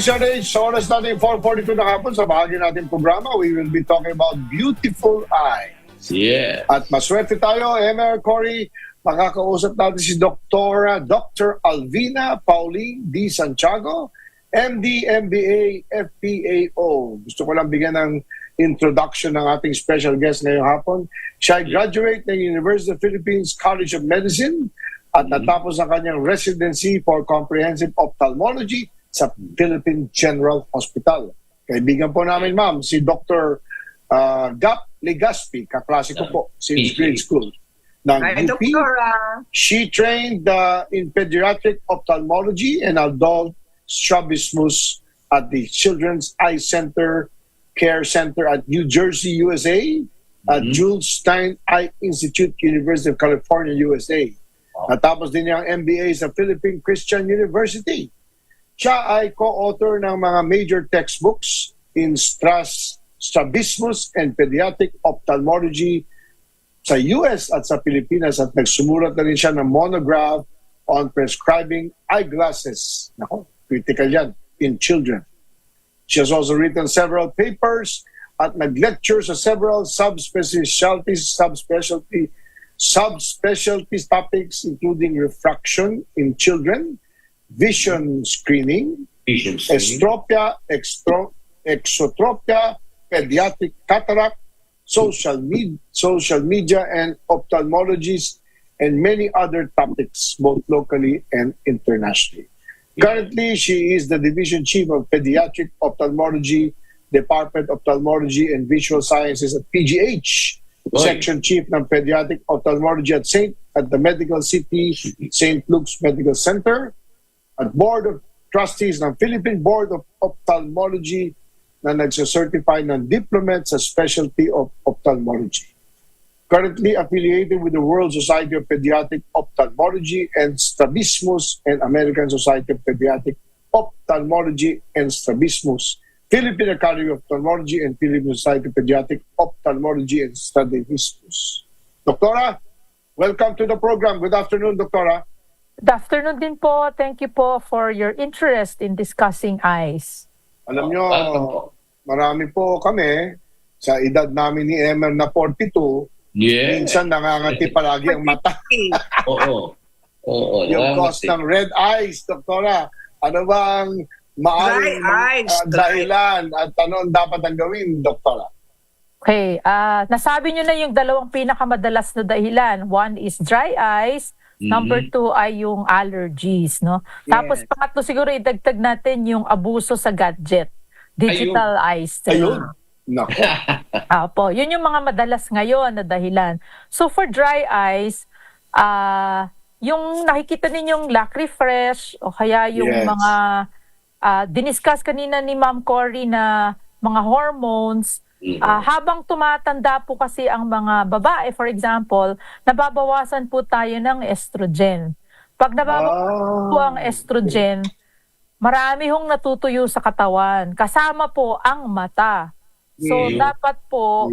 DZRH, sa oras natin 4:42 na hapon sa bahagi natin programa, we will be talking about beautiful eyes. Yeah. At maswerte tayo, Emer, Cory, makakausap natin si Dr. Alvina Pauline D. Santiago, MD, MBA, FPAO. Gusto ko lang bigyan ng introduction ng ating special guest ngayong hapon. Siya ay graduate ng University of Philippines College of Medicine at natapos ang kanyang residency for comprehensive ophthalmology sa Philippine General Hospital. Kaibigan po namin, ma'am, si Dr. Gap Legaspi, kaklase ko po, since grade school. Ng UP. She trained in pediatric ophthalmology and adult strabismus at the Children's Eye Center Care Center at New Jersey, USA, at Jules Stein Eye Institute, University of California, USA. Natapos din niya ang MBA sa Philippine Christian University. Siya ay co-author ng mga major textbooks in strabismus and pediatric ophthalmology sa US at sa Pilipinas at nagsumulat na rin siya ng monograph on prescribing eyeglasses. Nako, critical yan, in children. She has also written several papers at nag-lecture sa several subspecialties topics including refraction in children, vision screening, estropia, exotropia, pediatric cataract, social media and ophthalmologies, and many other topics, both locally and internationally. Currently, she is the Division Chief of Pediatric Ophthalmology, Department of Ophthalmology and Visual Sciences at PGH, Section Chief ng Pediatric Ophthalmology at the Medical City St. Luke's Medical Center, at Board of Trustees ng Philippine Board of Ophthalmology na nagsacertify ng diplomat sa specialty of ophthalmology. Currently affiliated with the World Society of Pediatric Ophthalmology and Strabismus and American Society of Pediatric Ophthalmology and Strabismus, Philippine Academy of Ophthalmology and Philippine Society of Pediatric Ophthalmology and Strabismus. Doktora, welcome to the program. Good afternoon, Doktora. Good afternoon din po. Thank you po for your interest in discussing eyes. Alam nyo, marami po kami, sa edad namin ni Emer na 42, minsan nangangati palagi ang mata. Oo. Yung cause ng red eyes, Doktora. Ano ba ang maaring dahilan at ano ang dapat ang gawin, Doktora? Okay, nasabi nyo na yung dalawang pinakamadalas na dahilan. One is dry eyes, number 2 ay yung allergies, no? Yes. Tapos pangatlo siguro idagdag natin yung abuso sa gadget, digital eyes. Ayun. Nako. Apo, yun yung mga madalas ngayon na dahilan. So for dry eyes, yung nakikita ninyong lac refresh o kaya yung mga diniscuss kanina ni Ma'am Cory na mga hormones, habang tumatanda po kasi ang mga babae, for example, nababawasan po tayo ng estrogen. Pag nababawasan po ang estrogen, marami hong natutuyo sa katawan. Kasama po ang mata. So, dapat po,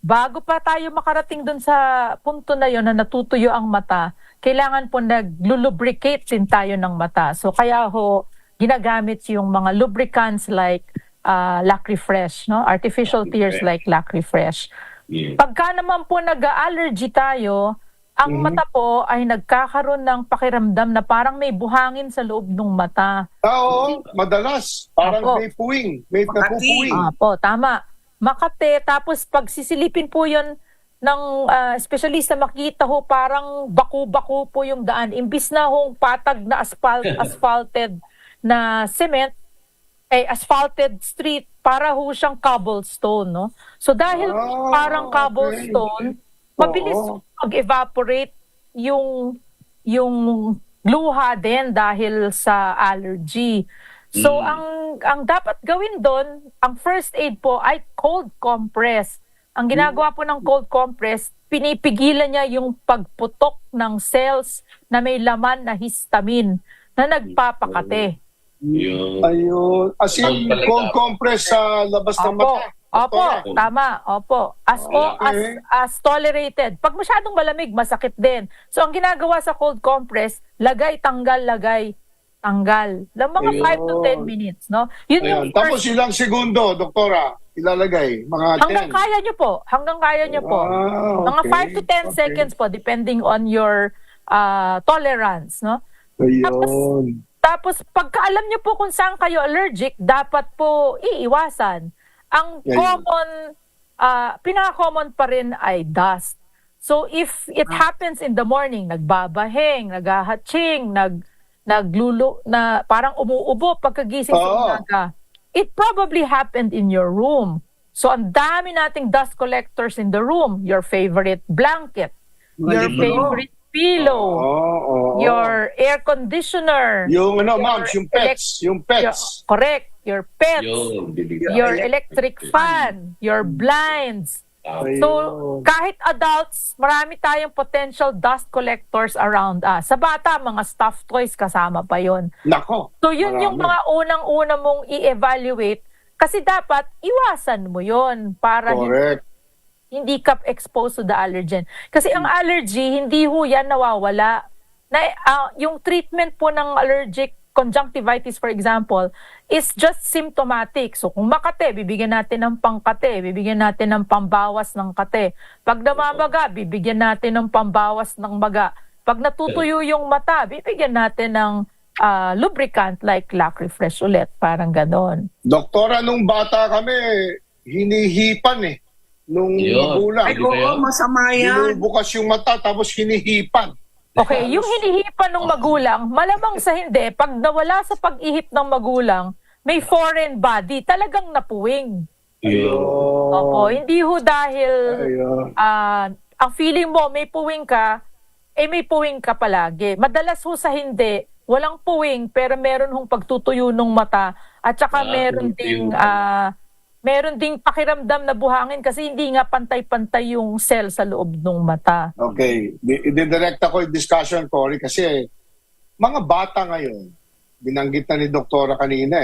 bago pa tayo makarating dun sa punto na yon na natutuyo ang mata, kailangan po nag-lubricate din tayo ng mata. So, kaya ho, ginagamit yung mga lubricants like lac refresh, no? Artificial tears like lac refresh. Pagka naman po nag-allergy tayo, ang mata po ay nagkakaroon ng pakiramdam na parang may buhangin sa loob ng mata. Oo, madalas. Parang may puwing. May napupuwing. Apo, tama. Makate, tapos pag sisilipin po yun ng espesyalista, makita ho parang baku-baku po yung daan. Imbis na hong patag na asphalted na cement, asphalted street, para ho siyang cobblestone, no? So dahil parang cobblestone, mabilis mag-evaporate yung luha din dahil sa allergy. So ang dapat gawin doon, ang first aid po ay cold compress. Ang ginagawa po ng cold compress, pinipigilan niya yung pagputok ng cells na may laman na histamine na nagpapakate. Ayun. As in, cold compress sa labas ng mata. Opo, tama. Opo. As tolerated. Pag masyadong malamig, masakit din. So, ang ginagawa sa cold compress, lagay, tanggal, lagay. tanggal. Lang mga 5 to 10 minutes, no? Yun yung Ayun. Tapos ilang segundo, doktora, ilalagay? Mga 10? hanggang kaya nyo po. Hanggang kaya nyo po. Mga 5 to 10 seconds po, depending on your tolerance, no? Ayun. Tapos, pagka alam nyo po kung saan kayo allergic, dapat po iiwasan. Ang common, pinaka-common pa rin ay dust. So, if it happens in the morning, nagbabahing, naghahatching, parang umuubo pagkagising sa umaga, it probably happened in your room. So, ang dami nating dust collectors in the room. Your favorite blanket, your favorite pillow, your air conditioner, Yung ma'am, yung pets. correct, your pets, Yun. your electric fan, your blinds. So, kahit adults, marami tayong potential dust collectors around us. Sa bata, mga stuffed toys kasama pa yon. Nako. So, yun yung mga unang-una mong i-evaluate kasi dapat iwasan mo yon para Correct. hindi ka exposed to the allergen. Kasi ang allergy, hindi ho yan nawawala. Yung treatment po ng allergic conjunctivitis, for example, is just symptomatic. So kung makate, bibigyan natin ng pangkate, bibigyan natin ng pambawas ng kate. Pag namamaga, bibigyan natin ng pambawas ng maga. Pag natutuyo yung mata, bibigyan natin ng lubricant like Lacrifresh ulit. Parang ganon. Doktora, nung bata kami, hinihipan nung magulang. Ay, oo, masama yan. Binubukas yung mata tapos hinihipan. Okay, yung hinihipan ng magulang, malamang sa hindi, pag nawala sa pag-ihip ng magulang, may foreign body, talagang napuwing. Opo, hindi ho dahil ang feeling mo may puwing ka, may puwing ka palagi. Madalas ho sa hindi, walang puwing, pero meron hong pagtutuyo ng mata, at saka meron ding pakiramdam na buhangin kasi hindi nga pantay-pantay yung cell sa loob ng mata. Okay. I-direct ako yung discussion, Cory, kasi mga bata ngayon, binanggit na ni Doktora kanina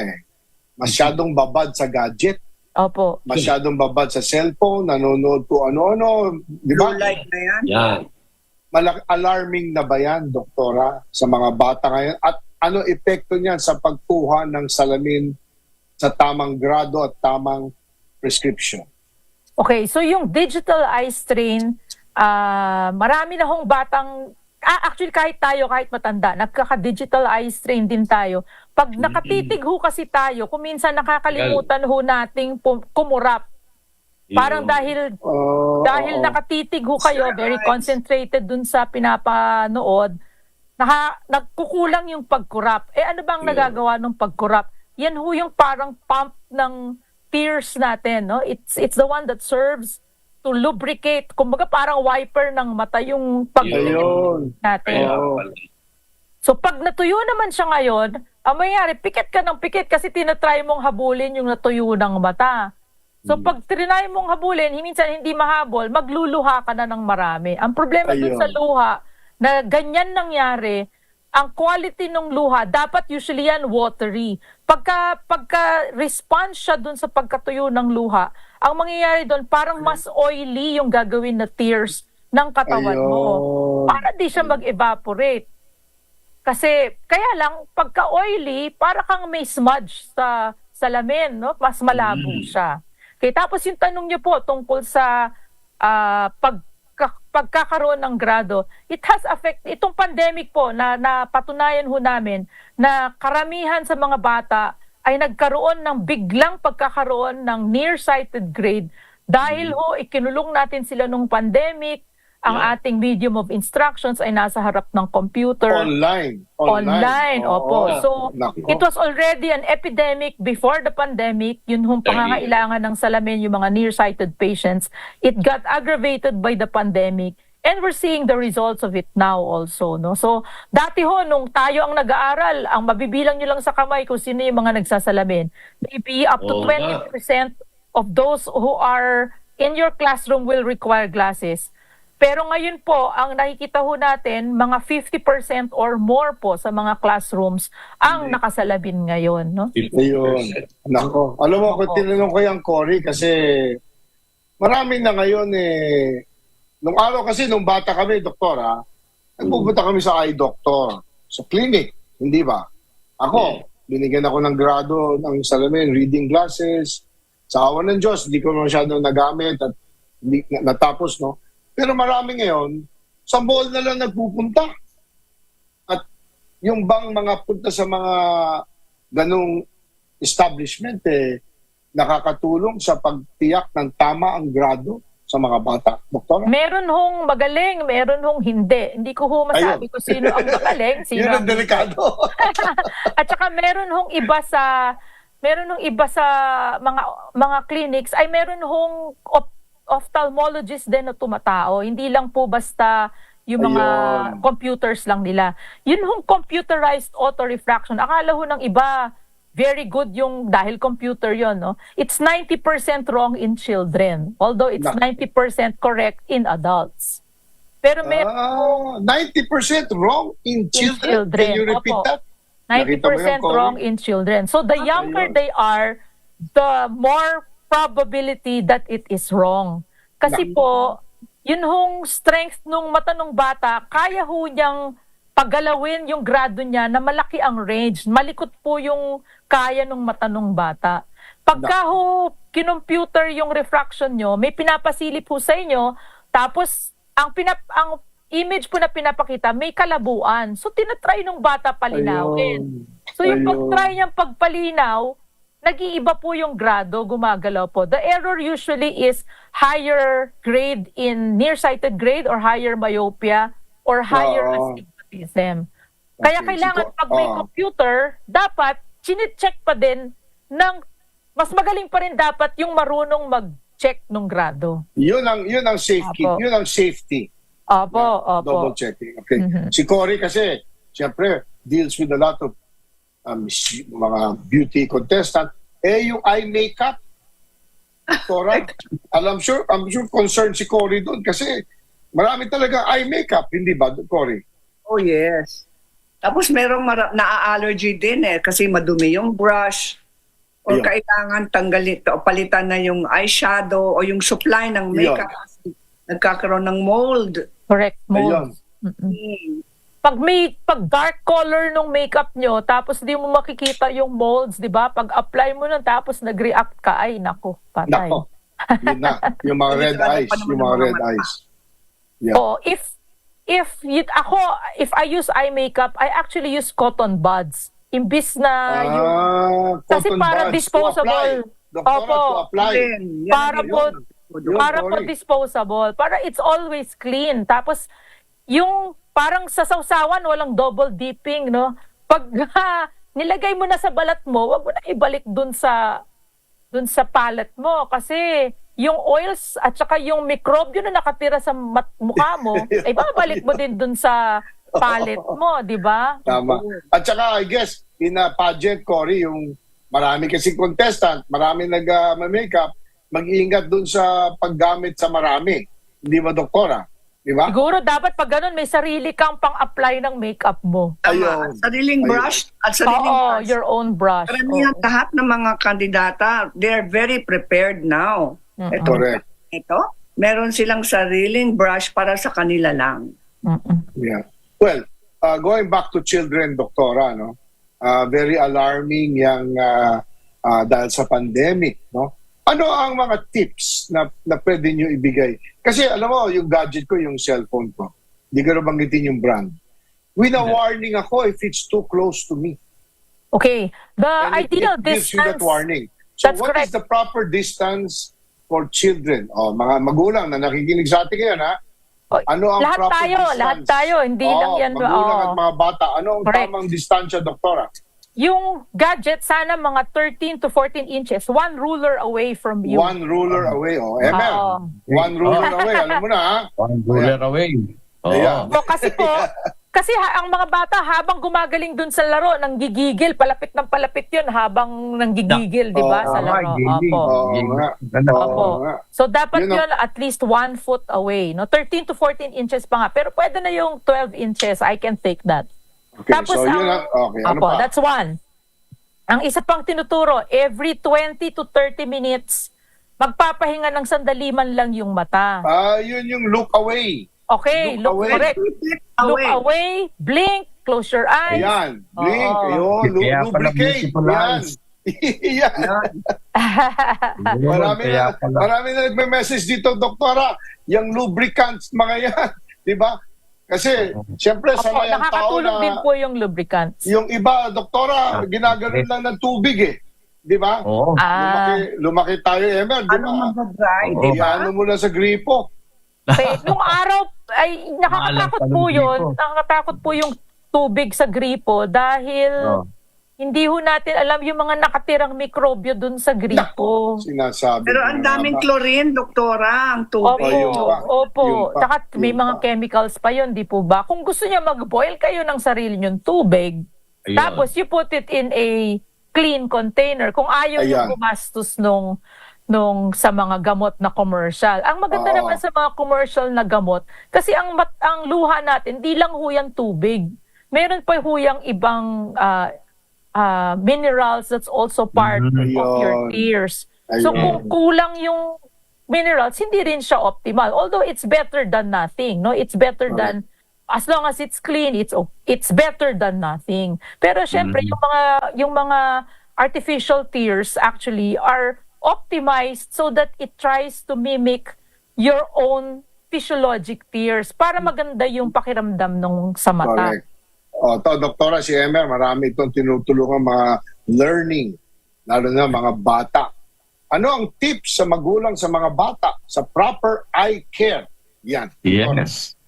masyadong babad sa gadget. Opo. Masyadong babad sa cellphone, nanonood po ano-ano. Di ba? Blue light na yan. Yan. Alarming na ba yan, Doktora, sa mga bata ngayon? At ano epekto niyan sa pagkuha ng salamin sa tamang grado at tamang prescription? Okay, so yung digital eye strain, marami na hong batang, actually kahit tayo, kahit matanda, nagkaka-digital eye strain din tayo. Pag nakatitig ho kasi tayo, kung minsan nakakalimutan ho nating kumurap. Parang dahil nakatitig ho kayo, very concentrated dun sa pinapanood, nagkukulang yung pagkurap. Ano bang nagagawa ng pagkurap? Yan ho yung parang pump ng tears natin, no? It's the one that serves to lubricate. Kumbaga parang wiper ng mata yung pag-lubricate natin. So pag natuyo naman siya ngayon, ang mayayari, pikit ka ng pikit kasi tinatry mong habulin yung natuyo ng mata. So pag trinay mong habulin, minsan hindi mahabol, magluluha ka na ng marami. Ang problema dun sa luha, na ganyan nangyari, ang quality ng luha, dapat usually yan watery. Pagka-response siya dun sa pagkatuyo ng luha, ang mangyayari dun, parang mas oily yung gagawin na tears ng katawan mo. Para di siya mag-evaporate. Kasi, kaya lang, pagka-oily, para kang may smudge sa salamin, no? Mas malabo siya. Okay, tapos yung tanong niyo po tungkol sa pagkakaroon ng grado, it has affect itong pandemic po na napatunayan ho namin na karamihan sa mga bata ay nagkaroon ng biglang pagkakaroon ng nearsighted grade dahil ho ikinulong natin sila nung pandemic, ang ating medium of instructions ay nasa harap ng computer. Online. Opo. So, it was already an epidemic before the pandemic. Yun hong pangangailangan ng salamin yung mga nearsighted patients. It got aggravated by the pandemic. And we're seeing the results of it now also. No? So, dati ho, nung tayo ang nag-aaral, ang mabibilang nyo lang sa kamay kung sino yung mga nagsasalamin. Maybe up to 20% of those who are in your classroom will require glasses. Pero ngayon po, ang nakikita ho natin, mga 50% or more po sa mga classrooms ang nakasalamin ngayon. No? Ayun. Nako. Alam mo, kung tinanong ko yan, Cory, kasi marami na ngayon nung araw kasi, nung bata kami, doktora, nagpupunta kami sa eye doctor, sa clinic, hindi ba? Ako, binigyan ako ng grado ng salamin, reading glasses. Sa awa ng Diyos, hindi ko masyadong nagamit at natapos, no? Pero marami ngayon, sa mall na lang nagpupunta. At yung bang mga punta sa mga ganong establishment, nakakatulong sa pagtiyak ng tama ang grado sa mga bata, Doktora? Meron hong magaling, meron hong hindi. Hindi ko ho masabi kung sino ang magaling, sino Yun ang delikado. At saka meron hong iba sa mga clinics ay meron hong ophthalmologist din na tumatao. Hindi lang po basta yung mga computers lang nila. Yun hong computerized auto-refraction. Akala ho ng iba, very good yung dahil computer yon, no? It's 90% wrong in children, although it's 90% correct in adults. Pero may 90% wrong in children. Can you repeat that? 90% wrong in children. So the younger they are, the more probability that it is wrong. Kasi po, yun hong strength nung mata nung bata, kaya ho niyang paggalawin yung grado niya na malaki ang range. Malikot po yung kaya nung mata nung bata. Pagka ho kinomputer yung refraction nyo, may pinapasilip po sa inyo, tapos ang image po na pinapakita, may kalabuan. So tinatry nung bata palinawin. So yung pag-try niyang pagpalinaw, nag-iiba po yung grado, gumagalaw po. The error usually is higher grade in nearsighted grade or higher myopia or higher astigmatism. Kaya kailangan pag may computer, dapat chine-check pa din ng mas magaling pa rin dapat yung marunong mag-check ng grado. Yun ang safety. Yun ang safety. Opo. Double checking. Okay. Si Cory kasi, siyempre, deals with a lot of mga beauty contestant. Yung eye makeup, Tora, I'm sure concerned si Cory doon kasi marami talaga eye makeup, hindi ba, Cory? Oh, yes. Tapos merong naa-allergy din kasi madumi yung brush o kailangan tanggalin o palitan na yung eyeshadow o yung supply ng makeup. Nagkakaroon ng mold. Correct, mold. Pag dark color ng makeup nyo, tapos di mo makikita yung molds, di ba? Pag apply mo nun, tapos nag-react ka, ay nako, patay. Nako, yun na. Yung mga red eyes. Yung mga red eyes. Yeah. Oh, if I use eye makeup, I actually use cotton buds. Imbis na yung... Kasi para disposable. To apply. Para po disposable. Para it's always clean. Tapos, yung parang sa sawsawan, walang double dipping, no? Pag nilagay mo na sa balat mo, wag mo na ibalik dun sa palette mo. Kasi yung oils at saka yung microbe na nakatira sa mukha mo, ay babalik mo din dun sa palette mo, di ba? Tama. At saka, I guess, in a pageant, Cory, yung marami kasi contestant, marami nag-makeup, mag-iingat dun sa paggamit sa marami. Hindi ba, Doktora? Di ba? Siguro dapat pag ganun, may sarili kang pang-apply ng makeup mo. Tama. Sariling brush at sariling brush. your own brush. Karamihan lahat ng mga kandidata, they're very prepared now. Correct. Ito, meron silang sariling brush para sa kanila lang. Yeah. Well, going back to children, Doktora, no? Very alarming yung dahil sa pandemic, no? Ano ang mga tips na pwede nyo ibigay? Kasi alam mo, yung gadget ko, yung cellphone ko, hindi ko na banggitin yung brand. With a warning ako if it's too close to me. Okay. The ideal it gives distance... you that warning. So That's what correct. is the proper distance for children? Mga magulang na nakikinig sa atin ngayon, ha? Ano ang proper distance? Lahat tayo. Hindi lang yan. Magulang at mga bata. Ano ang Correct. tamang distansya, Doktora? Yung gadget, sana mga 13 to 14 inches. One ruler away from you. One ruler away. ML. One ruler away. Alam mo na, ha? One ruler away. Ayan. Kasi ang mga bata, habang gumagaling dun sa laro, nanggigigil, palapit ng palapit yun, habang nanggigigil, di ba, sa laro. So, dapat yun at least 1 foot away. No? 13 to 14 inches pa nga. Pero pwede na yung 12 inches. I can take that. Okay, Tapos, so yun ano pa? that's one. Ang isa pang tinuturo, every 20 to 30 minutes, magpapahinga ng sandali man lang yung mata. Yun yung look away. Okay, look away. correct. Look away, blink, close your eyes. Ayan, blink, Oo. ayun, Kaya pala lubricate. beautiful Yan. eyes. Yan. Marami Kaya na, pala. marami na nagme-message dito, Doktora, yung lubricants, mga yan. Di ba? Kasi, siyempre, Opo, sanay ang tao nakakatulong din na po yung lubricants. yung iba, Doktora, ginaganon lang ng tubig eh. Di ba? Oo. Lumaki tayo, Emer, di Ano ba? mag-dry, Oo. di ba? Iano mo na sa gripo. Nung araw, ay nakakatakot Maalat pa po ng yun. gripo. Nakakatakot po yung tubig sa gripo dahil Oo. hindi ho natin alam yung mga nakatirang mikrobyo dun sa gripo. Sinasabi. Pero ko ang na daming ba? chlorine, doktora, ang Opo, tubig. yun pa. opo. Yun pa. Tsaka may Yun mga pa. chemicals pa yun, di po ba? Kung gusto niya mag-boil kayo ng sarili niyong tubig, Ayun. tapos you put it in a clean container. Kung ayaw Ayan. yung gumastos nung sa mga gamot na commercial. Ang maganda Oo. naman sa mga commercial na gamot, kasi ang luha natin, di lang huyang tubig. Meron pa huyang ibang minerals that's also part of your Ayun. tears. So kung Ayun. kulang yung minerals, hindi rin siya optimal. Although it's better than nothing, no? It's better than, as long as it's clean, it's better than nothing. Pero syempre yung mga artificial tears actually are optimized so that it tries to mimic your own physiologic tears para maganda yung pakiramdam nung sa mata. Correct. O, to, Doktora, si Emer, marami itong tinutulungan mga learning, lalo na mga bata. Ano ang tips sa magulang sa mga bata sa proper eye care? Yan. Yes.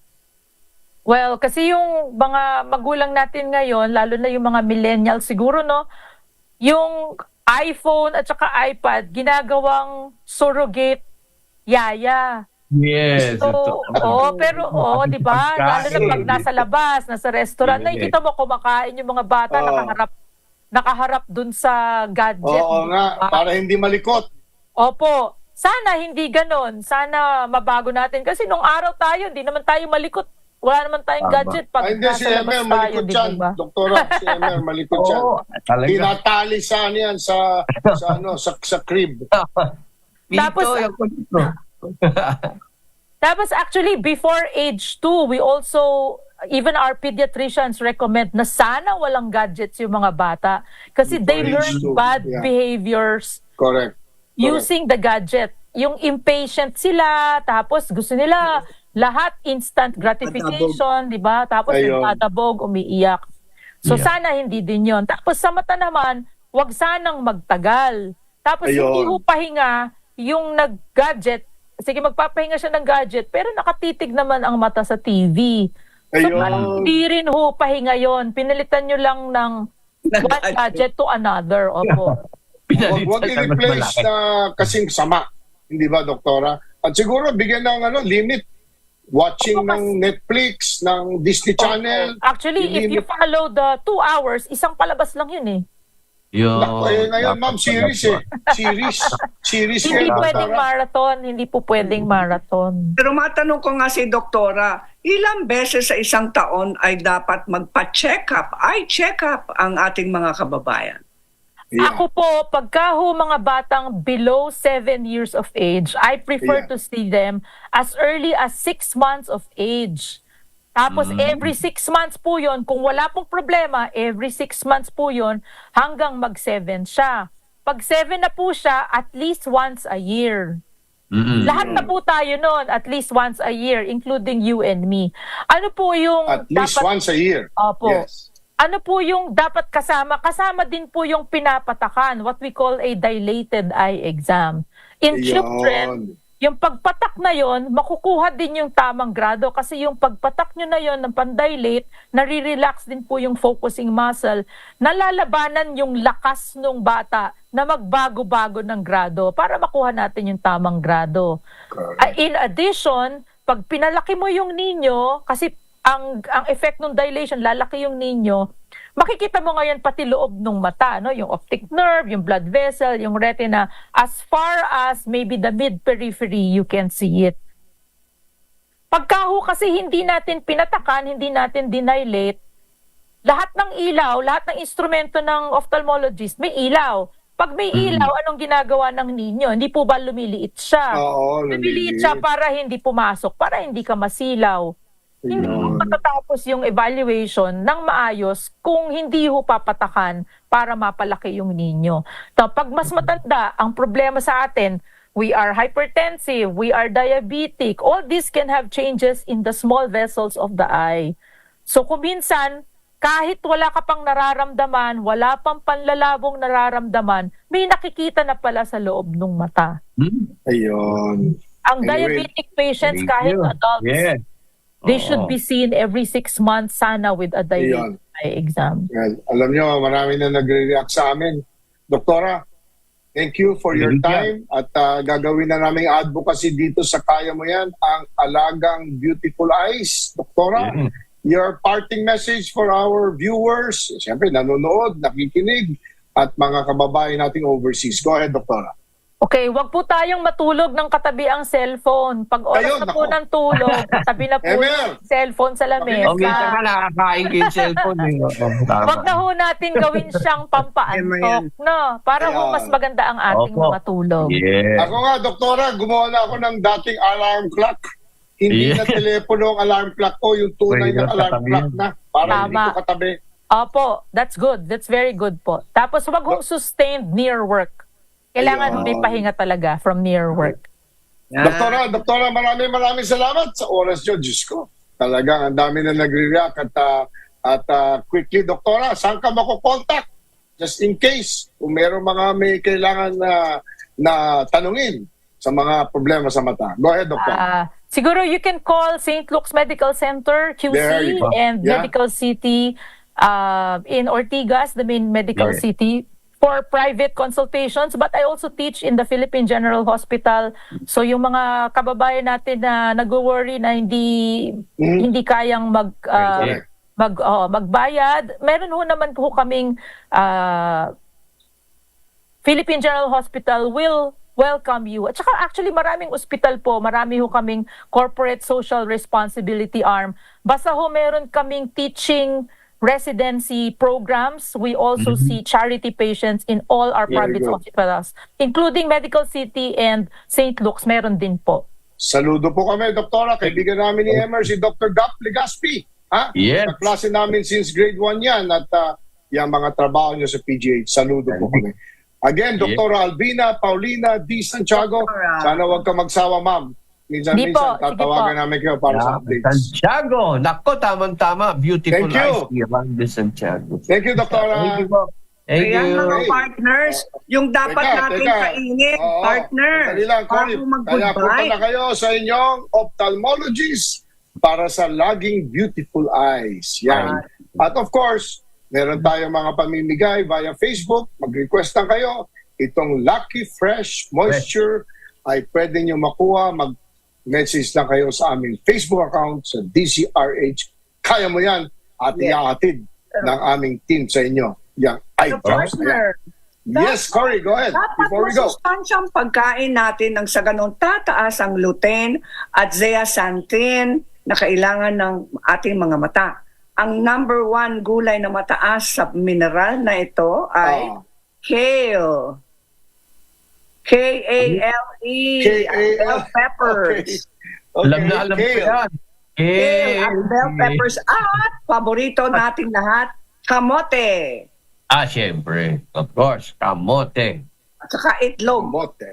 Well, kasi yung mga magulang natin ngayon, lalo na yung mga millennials siguro, no? Yung iPhone at saka iPad, ginagawang surrogate yaya. Yes. So, pero di ba? Lalo na pag nasa labas, nasa restaurant, nakikita mo kumakain yung mga bata, nakaharap dun sa gadget. Oo nga, para hindi malikot. Opo. Sana hindi ganon. Sana mabago natin. Kasi nung araw tayo, hindi naman tayo malikot. Wala naman tayong Tama. gadget pag Ay, hindi, si nasa labas Emer, tayo, malikot di yan. ba? Doktora, si Emer, malikot yan. Oo, talaga. Tinatali saan yan sa crib. Tapos- Tapos actually, before age 2, we also, even our pediatricians recommend na sana walang gadgets yung mga bata. Kasi they Before age learn 2, bad yeah. behaviors Correct. using the gadget. Yung impatient sila, tapos gusto nila lahat instant gratification, di ba? Tapos Ayun. nagtatabog, umiiyak. So Yeah. sana hindi din yon. Tapos sa mata naman, wag sanang magtagal. Tapos Ayun. hindi ho pahinga yung nag-gadget. Sige, magpapahinga siya ng gadget, pero nakatitig naman ang mata sa TV. So Ayun. parang hindi rin ho pahinga yon. Pinalitan nyo lang ng one gadget to another. Opo. Huwag i-replace na kasing sama. Hindi ba, Doktora? At siguro, bigyan ng limit. Watching Opo, ng Netflix, ng Disney Channel. Actually, if you follow the 2 hours, isang palabas lang yun eh. Yun. Naku, ngayon, ma'am, series eh. Series Hindi eh, pwedeng Doktora. marathon, hindi po pwedeng marathon. Pero matanong ko nga si doktora, ilang beses sa isang taon ay dapat magpa-check up, eye check up ang ating mga kababayan? Yeah. Ako po, pagka ho mga batang below 7 years of age, I prefer Yeah. to see them as early as 6 months of age. Tapos every 6 months po yon, kung wala pong problema, every 6 months po yon hanggang mag-7 siya. Pag 7 na po siya, at least once a year. Lahat na po tayo nun, at least once a year, including you and me. Ano po yung At least once a year. Opo. Yes. Ano po yung dapat kasama? Kasama din po yung pinapatakan, what we call a dilated eye exam. In children, yung pagpatak na yon, makukuha din yung tamang grado kasi yung pagpatak nyo na yon ng pandilate, nare-relax din po yung focusing muscle, nalalabanan yung lakas ng bata na magbago-bago ng grado para makuha natin yung tamang grado. Correct. In addition, pag pinalaki mo yung ninyo, kasi ang effect ng dilation, lalaki yung ninyo, makikita mo ngayon pati loob ng mata, no? Yung optic nerve, yung blood vessel, yung retina, as far as maybe the mid-periphery, you can see it. Pagka ho kasi hindi natin pinatakan, hindi natin dinilate, lahat ng ilaw, lahat ng instrumento ng ophthalmologist, may ilaw. Pag may ilaw, anong ginagawa ng ninyo? Hindi po ba lumiliit siya? Oo, Lumiliit siya para hindi pumasok, para hindi ka masilaw. Hindi mo matatapos yung evaluation ng maayos kung hindi ho papatakan para mapalaki yung ninyo. So, pag mas matanda, ang problema sa atin, we are hypertensive, we are diabetic, all this can have changes in the small vessels of the eye. So kung minsan, kahit wala ka pang nararamdaman, wala pang panlalabong nararamdaman, may nakikita na pala sa loob ng mata. Ayun. Ang Anyway, diabetic patients, thank kahit you. adults, Yes. they should Oo. be seen every 6 months sana with a diabetic eye exam. Well, alam nyo, marami na nagre-react sa amin. Doktora, thank you for your Thank you. time at gagawin na namin advocacy dito sa Kaya Mo Yan, ang Alagang Beautiful Eyes. Doktora, Mhm. your parting message for our viewers, siyempre nanonood, nakikinig, at mga kababayan nating overseas. Go ahead, Doktora. Okay, wag po tayong matulog ng katabi ang cellphone. Pag oras Ayun, na po nako. ng tulog, katabi na po Emel. yung cellphone sa lamesa. O, minsan nga nakakain ko yung cellphone. Eh. Oo, tama. Wag na ho natin gawin siyang pampaantok, no? Para ho Ayan. mas maganda ang ating Opo. mga tulog. Yes. Ako nga, Doktora, gumawa na ako ng dating alarm clock. Hindi Yeah. na telepono ang alarm clock ko, yung tunay Pwede na na alarm katabi clock yun. na. Para hindi Tama. ko katabi. Opo, that's good. That's very good po. Tapos wag hong sustained near work. Kailangan Ayun. may pahinga talaga from near work. Doktora, maraming salamat sa oras nyo. Diyos ko, talagang ang dami na nagre-react at quickly, Doktora, saan ka makukontak? Just in case, kung meron mga may kailangan na tanungin sa mga problema sa mata. Go ahead, Doktor. Siguro you can call St. Luke's Medical Center, There QC, you go. and Yeah. Medical City in Ortigas, the main medical Yeah. city, for private consultations. But I also teach in the Philippine General Hospital. So yung mga kababayan natin na nag-worry na hindi kayang Correct. magbayad, meron ho naman po kaming Philippine General Hospital will welcome you. At saka actually maraming ospital po, marami ho kaming corporate social responsibility arm. Basta ho meron kaming teaching residency programs. We also see charity patients in all our Very private good. hospitals, including Medical City and St. Luke's, meron din po. Saludo po kami, Doktora. Kaibigan namin ni Emer, si Dr. Gap Legaspi. Yes. Kaklase namin since grade 1 yan at yung mga trabaho nyo sa PGH. Saludo po kami. Again, Doktora Alvina Paulina D. Santiago. Doktora. Sana huwag ka magsawa, ma'am. Minsan, Di po, sige tatawagan po. namin kayo para sa updates. Santiago. Nako, tamang-tama. Beautiful Thank you. eyes. Yolanda Santiago. Thank you, Doktora. Thank you po. Thank Ayan you. mga Hey. partners, yung dapat natin kainin, Oo, partner, sandali lang, Cory. bago Kaya punta mag-goodbye. na kayo sa inyong ophthalmologist para sa laging beautiful eyes. Yan. At of course, meron tayong mga pamimigay via Facebook. Mag-request lang kayo. Itong Lucky Fresh Moisture ay pwede nyo makuha. Mag-message lang kayo sa aming Facebook account sa DCRH. Kaya mo yan at iaatid ng aming team sa inyo. Yang eye So, drops. partner, Yes, Cory, go ahead. dapat Before we go. masustansyang pagkain natin ng sa ganun tataas ang lutein at zeaxanthin na kailangan ng ating mga mata. Ang number 1 gulay na mataas sa mineral na ito ay kale. K-A-L-E. K-A-L. Bell peppers. Alam na alam ko Kale. yan. Kale at bell peppers. At paborito nating lahat, kamote. Siyempre. Of course. Kamote. At saka itlog. Kamote.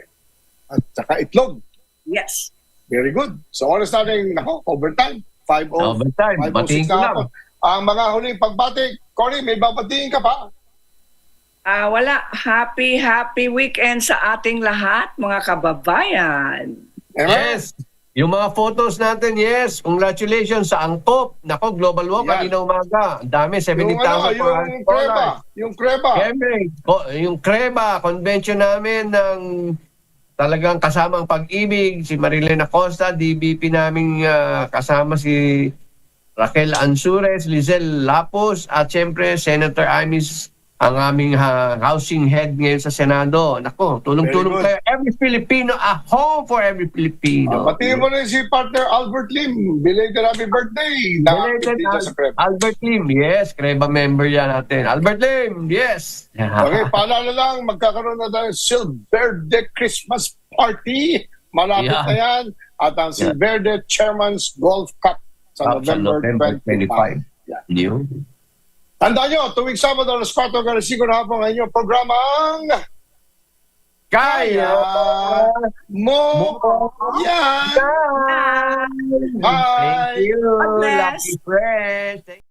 At saka itlog. Yes. Very good. So oras natin, overtime. 5:00. Overtime. 5:06 Batiin ko na lang. ako. Ang mga huling pagbati, Cory, may babatiin ka pa? Wala. Happy weekend sa ating lahat, mga kababayan. Yes. Yung mga photos natin, yes. Congratulations sa Angkop. Nako, Global Walk, Yan. kanina umaga. Ang dami, 70,000 Yung Creba. Yung Creba. Siyempre, yung Creba, convention namin ng talagang kasamang pag-ibig, si Marilyn Acosta, DBP naming kasama si Raquel Ansures, Lizelle Lapos, at siyempre Senator Amis, ang aming housing head ngayon sa Senado. Nako, tulong-tulong Very good. kayo. Every Filipino, a home for every Filipino. Batiin mo rin si partner Albert Lim. Belated happy birthday. Belated Dito sa Creba. Albert Lim, yes. Creba member yan natin. Albert Lim, yes. Okay, paalala lang, magkakaroon na tayo Silverde Christmas Party. Malapit Yeah. na yan. At ang Silverde Chairman's Golf Cup sa November 25. 25. Yeah. Yun. Tandaan nyo, tuwing Sabado, alas 4:05 na hapon, ang inyong programang Kaya Mo Yan! Bye! Thank you, God bless. Lucky Fresh.